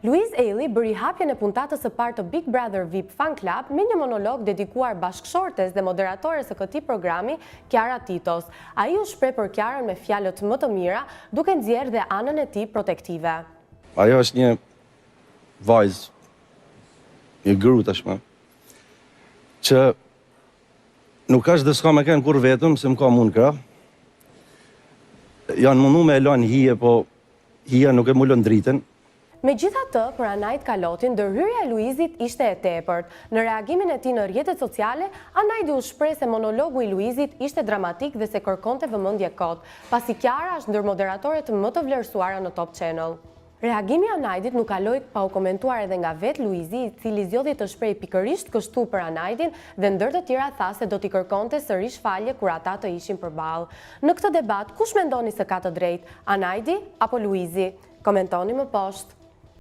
Luiz Eili bëri hapjen e puntatës së parë të Big Brother VIP Fan Club me një monolog dedikuar bashkëshortes dhe moderatores së këtij programi, Kiara Titos. Ai u shpreh për Kiarën me fjalët më të mira, duke nxjerrë dhe anën e tij protektive. Ajo është një vajzë, një gru tashmë, që nuk është dhe s'ka me kënë kur vetëm, se më ka mund kra. Janë mundu me elon hije, po hija nuk e mullon dritën. Megjithatë, për Anajt Kalotin, ndërhyrja e Luizit ishte e tepërt. Në reagimin e tij në rrjetet sociale, Anajti u shpreh se monologu i Luizit ishte dramatik dhe se kërkonte vëmendje kot, pasi Kiara është ndër moderatorët më të vlerësuara në Top Channel. Reagimi i Anajtit nuk kaloi pa u komentuar edhe nga vet Luizi, i cili zgjodhi të shprehë pikërisht kështu për Anajtin dhe ndër të tjera tha se do t'i kërkonte sërish falje kur ata të ishin përballë. Në këtë debat, kush mendoni se ka të drejtë, Anajti apo Luizi? Komentoni më poshtë.